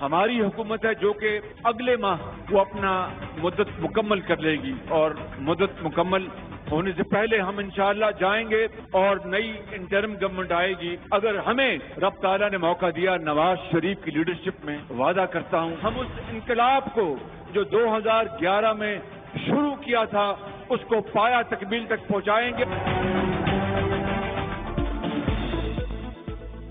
हमारी हुकूमत है जो कि अगले माह वो अपना मुद्दत मुकम्मल कर लेगी और मुद्दत मुकम्मल होने से पहले हम इंशाअल्लाह जाएंगे और नई इंटरिम गवर्नमेंट आएगी। अगर हमें रब ताला ने मौका दिया नवाज शरीफ की लीडरशिप में, वादा करता हूं हम उस इनकलाब को जो 2011 में शुरू किया था उसको पाया तकमील तक पहुंचाएंगे।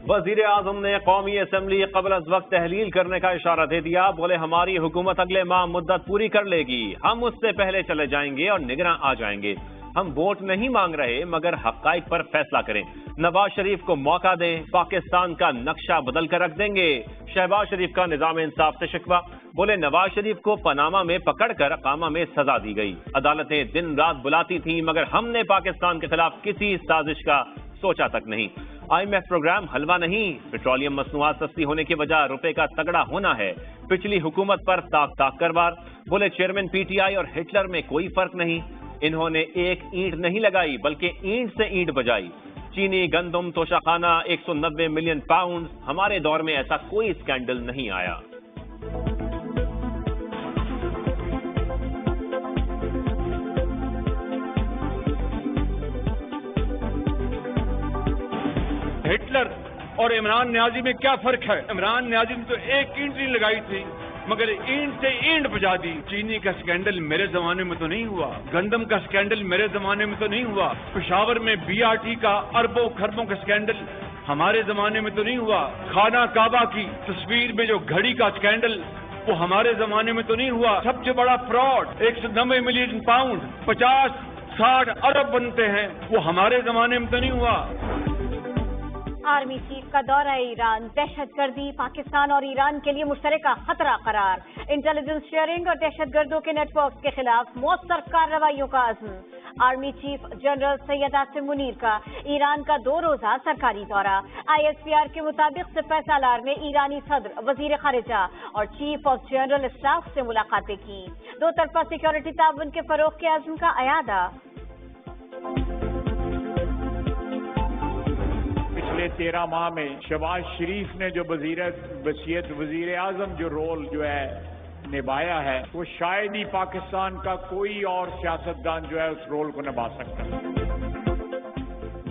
वजीर आजम ने कौमी असम्बली कबल अज वक्त तहलील करने का इशारा दे दिया। बोले हमारी हुकूमत अगले माह मुद्दत पूरी कर लेगी, हम उससे पहले चले जाएंगे और निगरां आ जाएंगे। हम वोट नहीं मांग रहे मगर हक़ाइक़ पर फैसला करें। नवाज शरीफ को मौका दें, पाकिस्तान का नक्शा बदल कर रख देंगे। शहबाज शरीफ का निज़ाम इंसाफ से शिकवा। बोले नवाज शरीफ को पनामा में पकड़कर अकामा में सजा दी गई। अदालतें दिन रात बुलाती थीं मगर हमने पाकिस्तान के खिलाफ किसी साजिश का सोचा तक नहीं। IMF प्रोग्राम हलवा नहीं, पेट्रोलियम मसनूआत सस्ती होने की वजह रुपए का तगड़ा होना है। पिछली हुकूमत पर ताक ताक करवार। बोले चेयरमैन PTI और हिटलर में कोई फर्क नहीं, इन्होंने एक ईंट नहीं लगाई बल्कि ईंट से ईंट बजाई। चीनी गंदम तोशाखाना 190 मिलियन पाउंड, हमारे दौर में ऐसा कोई स्कैंडल नहीं आया। हिटलर और इमरान न्याजी में क्या फर्क है? इमरान न्याजी ने तो एक ईंट नहीं लगाई थी मगर ईंट से ईंट बजा दी। चीनी का स्कैंडल मेरे जमाने में तो नहीं हुआ, गंदम का स्कैंडल मेरे जमाने में तो नहीं हुआ, पेशावर में BRT का अरबों खरबों का स्कैंडल हमारे जमाने में तो नहीं हुआ, खाना काबा की तस्वीर में जो घड़ी का स्कैंडल वो हमारे जमाने में तो नहीं हुआ। सबसे बड़ा फ्रॉड 190 मिलियन पाउंड 50-60 अरब बनते हैं, वो हमारे जमाने में तो नहीं हुआ। आर्मी चीफ का दौरा ईरान, दहशतगर्दी पाकिस्तान और ईरान के लिए मुश्तरका खतरा करार। इंटेलिजेंस शेयरिंग और दहशतगर्दों के नेटवर्क के खिलाफ मौसर कार्रवाइयों का अज़्म। Army chief general Syed Asim Munir का ईरान का 2 रोजा सरकारी दौरा। ISPR के मुताबिक सिपह सालार में ईरानी सदर, वजीर खारिजा और चीफ ऑफ जनरल स्टाफ से मुलाकातें की। 2 तरफा सिक्योरिटी ताउन के फरोग के अज़्म का अयादा। पिछले 13 माह में शहबाज शरीफ ने जो वजीर आजम जो रोल जो है निभाया है वो शायद ही पाकिस्तान का कोई और सियासतदान जो है उस रोल को निभा सकता है।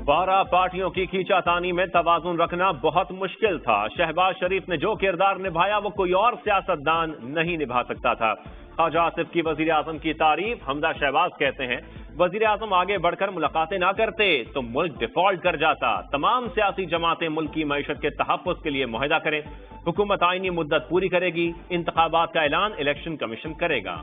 12 पार्टियों की खींचातानी में तवाज़ुन रखना बहुत मुश्किल था। शहबाज शरीफ ने जो किरदार निभाया वो कोई और सियासतदान नहीं निभा सकता था। ख्वाजा आसिफ की वजीर आजम की तारीफ हमजा शहबाज कहते हैं, वजीर आजम आगे बढ़कर मुलाकातें ना करते तो मुल्क डिफॉल्ट कर जाता। तमाम सियासी जमातें मुल्क की मईशत के तहफ़्फ़ुज़ के लिए मुआहदा करें। हुकूमत आईनी मुद्दत पूरी करेगी, इंतखाबात का ऐलान इलेक्शन कमीशन करेगा।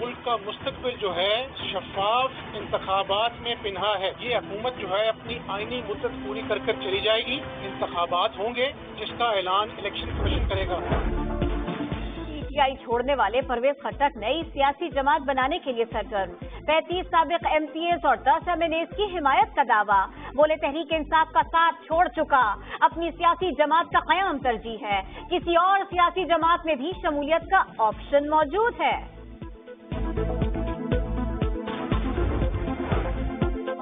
मुल्क का मुस्तकबिल जो है शफाफ इंतखाबात में पिन्हा है। ये हुकूमत जो है अपनी आईनी मुद्दत पूरी कर चली जाएगी। इंतखाबात होंगे जिसका ऐलान इलेक्शन कमीशन करेगा। PTI छोड़ने वाले परवेज खट्टक नई सियासी जमात बनाने के लिए सरगर्म। 35 साबिक MPs और 10 MNAs की हिमायत का दावा। बोले तहरीक इंसाफ का साथ छोड़ चुका, अपनी सियासी जमात का क़याम तरजीह है। किसी और सियासी जमात में भी शमूलियत का ऑप्शन मौजूद है।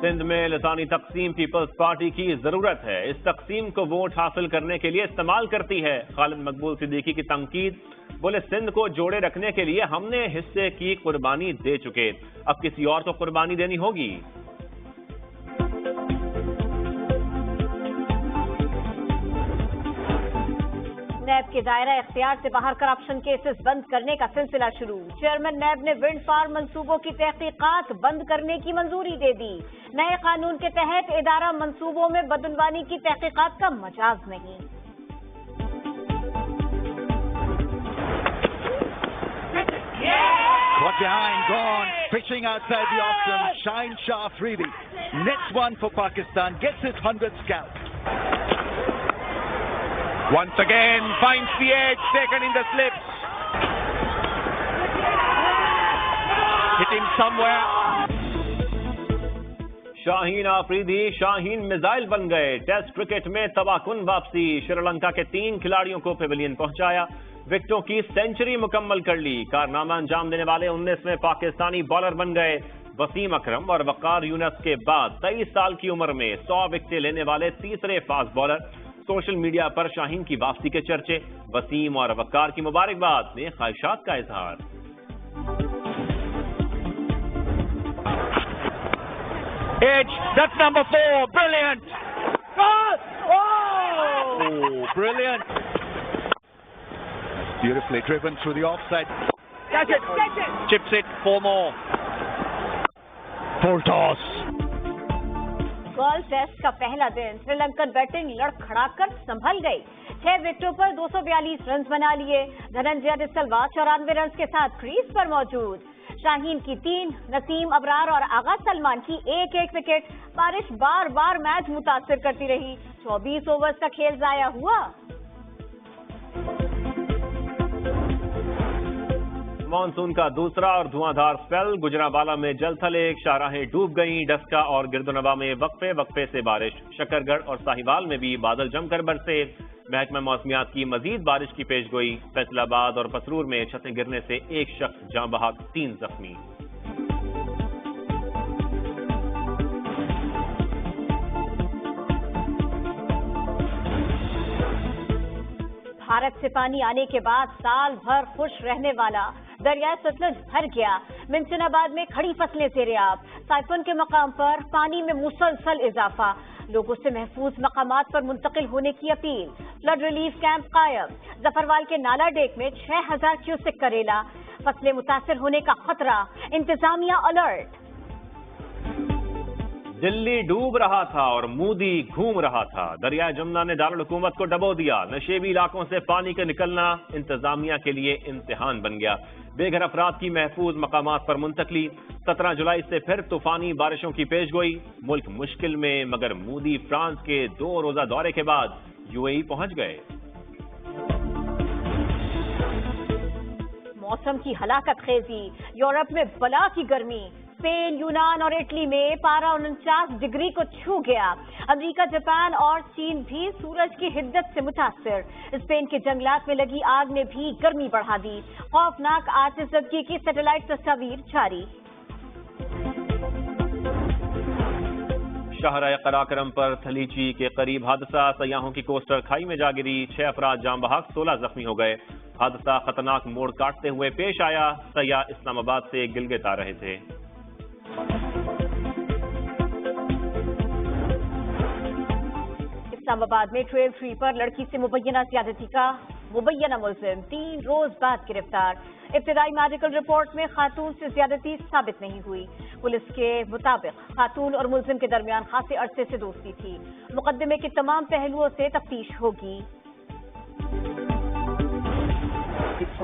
सिंध में लिसानी तकसीम पीपल्स पार्टी की जरूरत है। इस तकसीम को वोट हासिल करने के लिए इस्तेमाल करती है। खालिद मकबूल सिद्दीकी की तंकीद। बोले सिंध को जोड़े रखने के लिए हमने हिस्से की कुर्बानी दे चुके, अब किसी और को कुर्बानी देनी होगी। नैब के दायरा इख्तियार से बाहर करप्शन केसेस बंद करने का सिलसिला शुरू। चेयरमैन नैब ने विंड फार्म मंसूबों की तहकीकात बंद करने की मंजूरी दे दी। नए कानून के तहत इदारा मंसूबों में बदनवानी की तहकीकात का मजाज नहीं। One behind, gone, fishing outside the off stump, Shaheen Shah Afridi. Next one for Pakistan, gets his 100th count. Once again, finds the edge, taken in the slips. Hit him somewhere. Shaheen Afridi Shaheen missile बन गए। Test cricket में तबाहकुन वापसी। श्रीलंका के 3 खिलाड़ियों को Pavilion पहुंचाया। विकेटों की century मुकम्मल कर ली। कारनामा अंजाम देने वाले 19वें पाकिस्तानी बॉलर बन गए। वसीम अकरम और वकार यूनस के बाद 23 साल की उम्र में 100 विकेटें लेने वाले तीसरे फास्ट बॉलर। सोशल मीडिया पर शाहीन की वापसी के चर्चे, वसीम और वकार की मुबारकबाद में ख्वाहिशात का इजहार। Edge, that's number 4, brilliant! Oh, brilliant. Beautifully driven through the offside. Catch it! Chips it, 4 more. Full toss. Golf test का पहला दिन श्रीलंकन बैटिंग लड़खड़ाकर संभल गई। 6 विकेटों पर 242 रन बना लिए। धनंजय डिसल्वा 94 रन के साथ क्रीज पर मौजूद। शाहीन की 3, नसीम अबरार और आगा सलमान की 1-1 विकेट। बारिश बार बार मैच मुतासिर करती रही। 24 ओवर्स का खेल जाया हुआ। मानसून का दूसरा और धुआंधार स्पेल, गुजरांवाला में जल थले, शाहराहें डूब गईं। डस्का और गिरदोनवा में वक्फे वक्फे से बारिश। शकरगढ़ और साहिवाल में भी बादल जमकर बरसे। महकमा मौसमियात की मजीद बारिश की पेशगोई। फैसलाबाद और पसरूर में छतें गिरने से 1 शख्स जाँ बहक, 3 जख्मी। भारत से पानी आने के बाद साल भर खुश रहने वाला दरिया सतलुज भर गया। मिंचनाबाद में खड़ी फसलें ज़ेर-ए-आब। साइफन के मकाम पर पानी में मुसलसल इजाफा। लोगों से महफूज मकामात पर मुंतकिल होने की अपील। फ्लड रिलीफ कैंप कायम। जफरवाल के नाला डेक में 6000 क्यूसेक करेला। फसलें मुतासिर होने का खतरा, इंतजामिया अलर्ट। दिल्ली डूब रहा था और मोदी घूम रहा था। दरियाए जमुना ने दारुल हुकूमत को डबो दिया। नशेबी इलाकों से पानी का निकलना इंतजामिया के लिए इम्तिहान बन गया। बेघर अफराद की महफूज मकामात पर मुंतकली। 17 जुलाई से फिर तूफानी बारिशों की पेशगोई। मुल्क मुश्किल में, मगर मोदी फ्रांस के 2 रोजा दौरे के बाद यूएई पहुंच गए। मौसम की हलाकत खेजी। यूरोप में बला की गर्मी। स्पेन, यूनान और इटली में पारा 49 डिग्री को छू गया। अमेरिका, जापान और चीन भी सूरज की हिद्दत से मुतासिर। स्पेन के जंगलात में लगी आग ने भी गर्मी बढ़ा दी। खौफनाक आतिशबाजी की सैटेलाइट तस्वीर जारी। शाहराह कराकरम पर थलीची के करीब हादसा। सयाहों की कोस्टर खाई में जा गिरी। 6 अफराद जाँ बहक, 16 जख्मी हो गए। हादसा खतरनाक मोड़ काटते हुए पेश आया। सयाह इस्लामाबाद से गिलगित आ रहे थे। इस्लामाबाद में ट्रेल 3 पर लड़की से मुबैना ज्यादती का मुबैना मुलजिम 3 रोज बाद गिरफ्तार। इब्तिदाई मेडिकल रिपोर्ट में खातून से ज्यादती साबित नहीं हुई। पुलिस के मुताबिक खातून और मुलजिम के दरमियान खासे अरसे से दोस्ती थी। मुकदमे के तमाम पहलुओं से तफ्तीश होगी।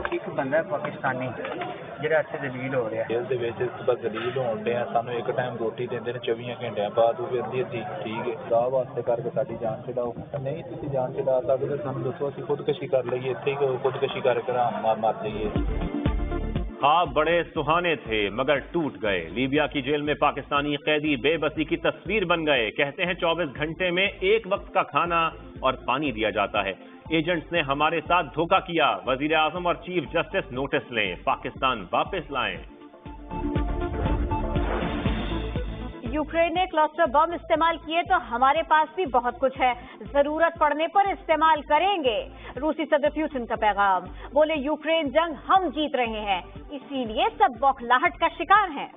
एक बंदा पाकिस्तानी ਜਿਹੜਾ ਇੱਥੇ ਦਲੀਲ ਹੋ ਰਿਹਾ ਜੇਲ੍ਹ ਦੇ ਵਿੱਚ ਬਸ ਦਲੀਲ ਹੋਣ ਡਿਆ। ਸਾਨੂੰ ਇੱਕ ਟਾਈਮ ਰੋਟੀ ਦਿੰਦੇ ਨੇ 24 ਘੰਟਿਆਂ ਬਾਅਦ। ਉਹ ਕਹਿੰਦੀ ਅਸੀਂ ਠੀਕ ਹੈ ਰਾਹ ਵਾਸਤੇ ਕਰਕੇ ਸਾਡੀ ਜਾਨ ਛਡਾਓ। ਨਹੀਂ ਤੁਸੀਂ ਜਾਨ ਛਡਾ ਸਕਦੇ ਤਾਂ ਸਾਨੂੰ ਦੱਸੋ, ਅਸੀਂ ਖੁਦਕਸ਼ੀ ਕਰ ਲਈਏ, ਇੱਥੇ ਹੀ ਖੁਦਕਸ਼ੀ ਕਰਕੇ ਮਰ ਜਾਈਏ। ख्वाब बड़े सुहाने थे मगर टूट गए। लीबिया की जेल में पाकिस्तानी कैदी बेबसी की तस्वीर बन गए। कहते हैं 24 घंटे में 1 वक्त का खाना और पानी दिया जाता है। एजेंट्स ने हमारे साथ धोखा किया। वजीर आजम और चीफ जस्टिस नोटिस लें, पाकिस्तान वापस लाएं। यूक्रेन ने क्लस्टर बम इस्तेमाल किए तो हमारे पास भी बहुत कुछ है, जरूरत पड़ने पर इस्तेमाल करेंगे। रूसी सदर पुतिन का पैगाम। बोले यूक्रेन जंग हम जीत रहे हैं, इसीलिए सब बौखलाहट का शिकार हैं।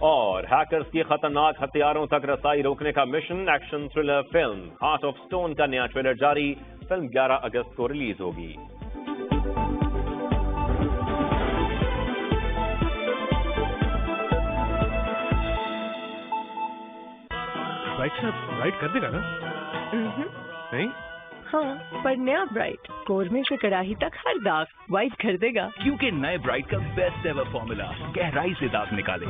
और हैकर्स की खतरनाक हथियारों तक रसाई रोकने का mission. Action thriller film heart of stone का नया ट्रेलर जारी। फिल्म 11 अगस्त को रिलीज होगी। राइट कर देगा ना? नहीं? हाँ, पर नया ब्राइट कोरमे से कड़ाही तक हर दाग वाइट कर देगा। क्योंकि नए ब्राइट का बेस्ट एवर फॉर्मूला गहराई से दाग निकाले।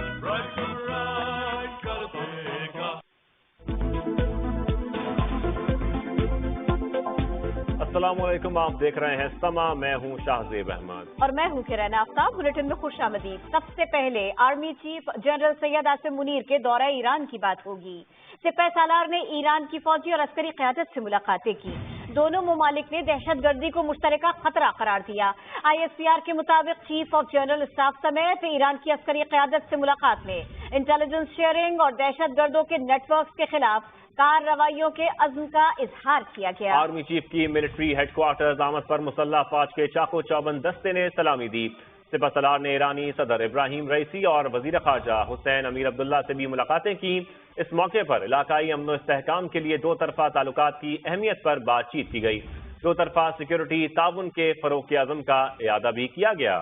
अस्सलाम वालेकुम, आप देख रहे हैं समा, मैं हूं शाहजेब अहमद और मैं हूं किरण आफ्ताब। बुलेटिन में खुशामदीद। सबसे पहले army chief general Syed Asim Munir के दौरे ईरान की बात होगी। सिपाही सालार ने ईरान की फौजी और अस्करी क़यादत से मुलाकातें की। दोनों ममालिक ने दहशतगर्दी को मुश्तरका खतरा करार दिया। ISPR के मुताबिक चीफ ऑफ जनरल स्टाफ समेत ईरान की अस्करी क़यादत से मुलाकात में इंटेलिजेंस शेयरिंग और दहशतगर्दों के नेटवर्क के खिलाफ कार्रवाइयों के अज़्म का इजहार किया गया। आर्मी चीफ की मिलिट्री हेडक्वार्टर्स आमद पर मुसल्लह फौज के चाको चौबंद दस्ते ने सलामी दी। सिपह सलार ने ईरानी सदर इब्राहिम रईसी और वजीर खारजा हुसैन अमीर अब्दुल्ला से भी मुलाकातें की। इस मौके पर इलाकाई अमन इस्तेहकाम के लिए दो तरफा ताल्लुकात की अहमियत पर बातचीत की गई। दो तरफा सिक्योरिटी ताउन के फरोग के अज़म का इयादा भी किया गया।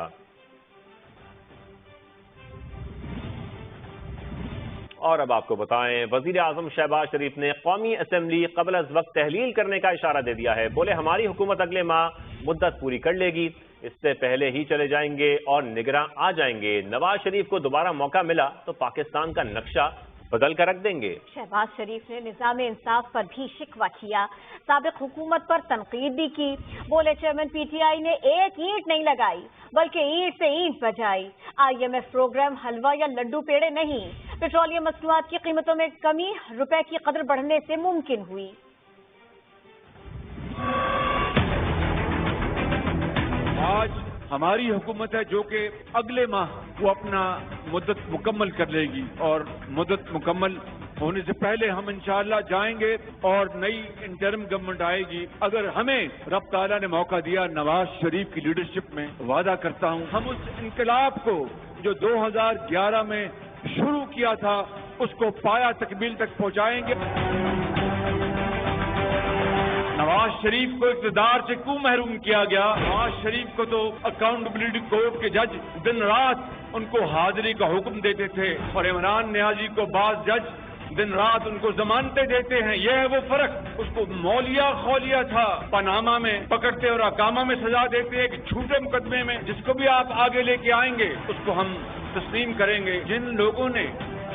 और अब आपको बताएं, वजीर आजम शहबाज शरीफ ने कौमी असम्बली कबल अज वक्त तहलील करने का इशारा दे दिया है। बोले हमारी हुकूमत अगले माह मुद्दत पूरी कर लेगी, इससे पहले ही चले जाएंगे और निगरां आ जाएंगे। नवाज शरीफ को दोबारा मौका मिला तो पाकिस्तान का नक्शा बदल कर रख देंगे। शहबाज शरीफ ने निज़ाम इंसाफ पर भी शिकवा किया, साबिक हुकूमत पर तनकीद भी की। बोले चेयरमैन PTI ने एक ईंट नहीं लगाई बल्कि ईंट से ईंट बजाई। IMF प्रोग्राम हलवा या लड्डू पेड़े नहीं, पेट्रोलियम मसनूआत की कीमतों में कमी रुपए की कदर बढ़ने से मुमकिन हुई। आज हमारी हुकूमत है जो कि अगले माह वो अपना मुद्दत मुकम्मल कर लेगी और मुद्दत मुकम्मल होने से पहले हम इंशाअल्लाह जाएंगे और नई इंटरिम गवर्नमेंट आएगी। अगर हमें रब ताला ने मौका दिया नवाज शरीफ की लीडरशिप में, वादा करता हूं हम उस इनकलाब को जो 2011 में शुरू किया था उसको पाया तकमील तक पहुंचाएंगे। नवाज शरीफ को इक़्तिदार से क्यों महरूम किया गया? नवाज शरीफ को तो अकाउंटेबिलिटी कोर्ट के जज दिन रात उनको हाजिरी का हुक्म देते थे और इमरान नियाजी को बाज जज दिन रात उनको जमानतें देते हैं। यह है वो फर्क। उसको मौलिया खौलिया था, पनामा में पकड़ते और अकामा में सजा देते हैं कि झूठे मुकदमे में जिसको भी आप आगे लेके आएंगे उसको हम तस्लीम करेंगे। जिन लोगों ने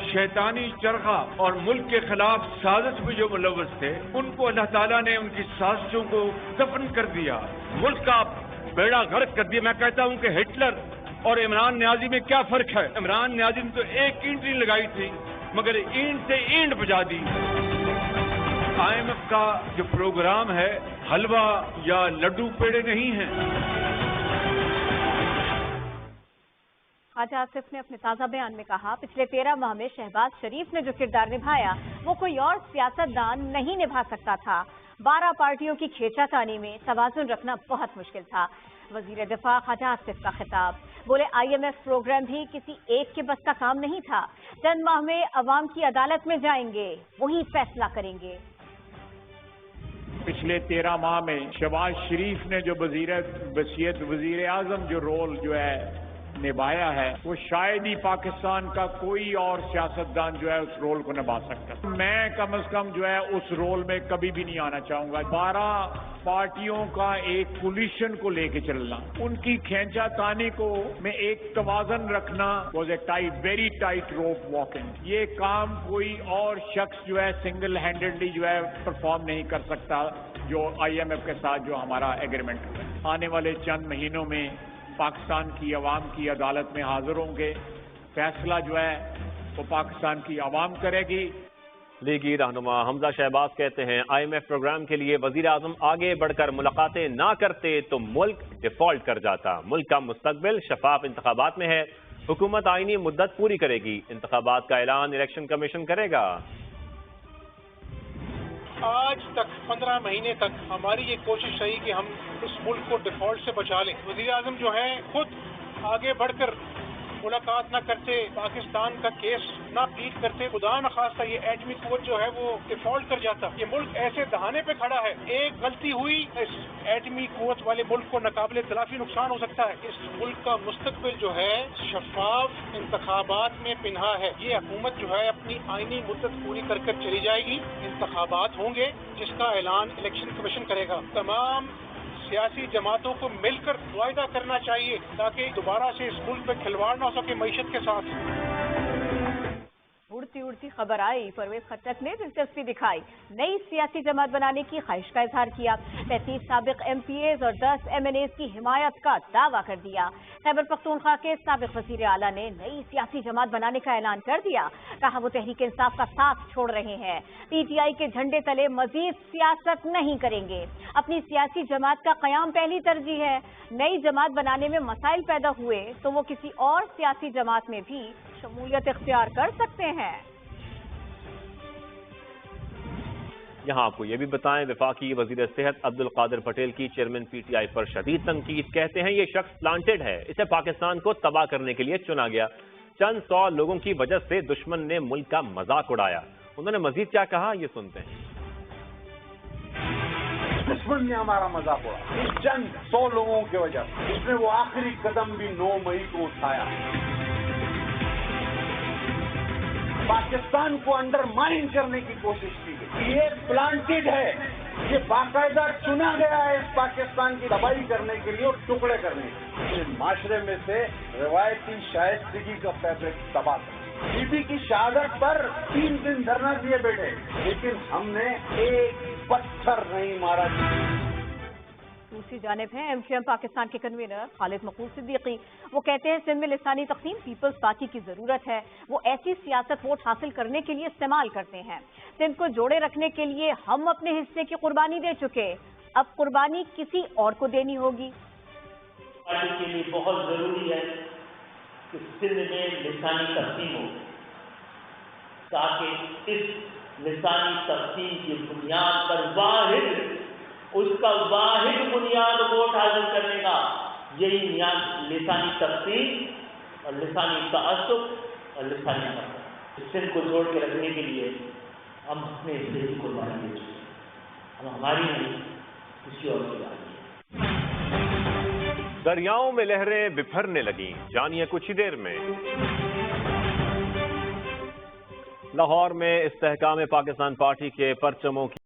शैतानी चरखा और मुल्क के खिलाफ साजिश में जो मुलव्वस थे उनको अल्लाह ताला ने उनकी साजिशों को दफन कर दिया, मुल्क का बेड़ा गर्क कर दिया। मैं कहता हूं कि हिटलर और इमरान नियाजी में क्या फर्क है? इमरान नियाजी ने तो एक ईंट नहीं लगाई थी मगर ईंट से ईंट बजा दी। IMF का जो प्रोग्राम है हलवा या लड्डू पेड़े नहीं है। ख्वाजा आसिफ ने अपने ताज़ा बयान में कहा, पिछले 13 माह में शहबाज शरीफ ने जो किरदार निभाया वो कोई और सियासतदान नहीं निभा सकता था। 12 पार्टियों की खींचातानी में तवाज़ुन रखना बहुत मुश्किल था। वजीर दिफा ख्वाजा आसिफ का खिताब। बोले IMF प्रोग्राम भी किसी एक के बस का काम नहीं था। चंद माह में अवाम की अदालत में जाएंगे, वहीं फैसला करेंगे। पिछले 13 माह में शहबाज शरीफ ने जो वजीर आजम जो रोल जो है निभाया है वो शायद ही पाकिस्तान का कोई और सियासतदान जो है उस रोल को निभा सकता। मैं कम से कम जो है उस रोल में कभी भी नहीं आना चाहूंगा। 12 पार्टियों का एक कोलिशन को लेके चलना, उनकी खींचातानी को में एक तवाज़न रखना was a very tight rope walking. ये काम कोई और शख्स जो है सिंगल हैंडेडली जो है परफॉर्म नहीं कर सकता। जो IMF के साथ जो हमारा एग्रीमेंट हुआ है, आने वाले चंद महीनों में पाकिस्तान की अवाम की अदालत में हाजिर होंगे। फैसला जो है वो पाकिस्तान की अवाम करेगी। लीगी रहनुमा हमजा शहबाज कहते हैं IMF प्रोग्राम के लिए वजीर आजम आगे बढ़कर मुलाकातें ना करते तो मुल्क डिफॉल्ट कर जाता। मुल्क का मुस्तकबिल शफाफ इंतखाबात में है। हुकूमत आईनी मुद्दत पूरी करेगी। इंतखाबात का ऐलान इलेक्शन कमीशन करेगा। आज तक 15 महीने तक हमारी ये कोशिश रही कि हम इस मुल्क को डिफॉल्ट से बचा लें। वज़ीर आज़म जो है खुद आगे बढ़कर मुलाकात न करते, पाकिस्तान का केस न प्लीड करते, खुदा न खास्ता ये एटमी कोर्ट जो है वो डिफॉल्ट कर जाता। ये मुल्क ऐसे दहाने पे खड़ा है, एक गलती हुई इस एटमी कोर्ट वाले मुल्क को नाकाबिले तलाफी नुकसान हो सकता है। इस मुल्क का मुस्तकबिल जो है शफाफ इंतखाबात में पिन्हा है। ये हुकूमत जो है अपनी आईनी मुद्दत पूरी कर चली जाएगी। इंतखाबात होंगे जिसका ऐलान इलेक्शन कमीशन करेगा। तमाम सियासी जमातों को मिलकर वायदा करना चाहिए ताकि दोबारा से इस मुल्क में खिलवाड़ न हो सके मईशत के साथ। उड़ती उड़ती खबर आई, परवेज खट्टक ने दिलचस्पी दिखाई, नई सियासी जमात बनाने की ख्वाहिश का इजहार किया, 35 साबिक MPAs और 10 MNAs की हिमायत का दावा कर दिया। खैबर पख्तूनख्वा के साबिक वजीर आला ने नई सियासी जमात बनाने का ऐलान कर दिया, कहा वो तहरीक इंसाफ का साथ छोड़ रहे हैं, PTI के झंडे तले मजीद सियासत नहीं करेंगे, अपनी सियासी जमात का क़याम पहली तरजीह है। नई जमात बनाने में मसाइल पैदा हुए तो वो किसी और सियासी जमात में भी शमूलियत इख्तियार कर सकते हैं। यहाँ आपको ये भी बताएं, वफाकी वजीर सेहत अब्दुल कादिर पटेल की चेयरमैन PTI पर शदीद तनकीद, कहते हैं ये शख्स प्लांटेड है, इसे पाकिस्तान को तबाह करने के लिए चुना गया। चंद 100 लोगों की वजह से दुश्मन ने मुल्क का मजाक उड़ाया। उन्होंने मजीद क्या कहा, ये सुनते हैं। दुश्मन ने हमारा मजाक उड़ाया, इस चंद 100 लोगों की वजह से। इसने वो आखिरी कदम भी 9 मई को उठाया, पाकिस्तान को अंडरमाइन करने की कोशिश की गई। ये प्लांटेड है, ये बाकायदा चुना गया है इस पाकिस्तान की तबाही करने के लिए और टुकड़े करने के लिए। इस माशरे में से रिवायती शाइस्तगी का फैब्रिक तबाह कर, बीबी की शहादत पर 3 दिन धरना दिए बैठे, लेकिन हमने एक पत्थर नहीं मारा। दूसरी जानिब हैं MQM पाकिस्तान के कन्वीनर खालिद मकबूल सिद्दीकी, वो कहते हैं सिंध में लिसानी तक़सीम पीपल्स पार्टी की जरूरत है, वो ऐसी सियासत वोट हासिल करने के लिए इस्तेमाल करते हैं। सिंध को जोड़े रखने के लिए हम अपने हिस्से की कुर्बानी दे चुके, अब कुर्बानी किसी और को देनी होगी। पार्टी के लिए बहुत जरूरी है कि सिंध में लिसानी तक़सीम हो, ताकि इस लिसानी तक़सीम की बुनियाद पर उसका वाहिद बुनियाद वोट हासिल करने का यही लिसानी तक़सीम और लिसानी तअस्सुब और लिसानी नफ़रत। सिंध को जोड़ के रखने के लिए हम अपने हिस्से की कुर्बानी दे चुके, हम हमारी नहीं किसी और की नहीं। दरियाओं में लहरें बिफरने लगीं, जानिए कुछ ही देर में। लाहौर में इस्तेहकाम पाकिस्तान पार्टी के परचमों की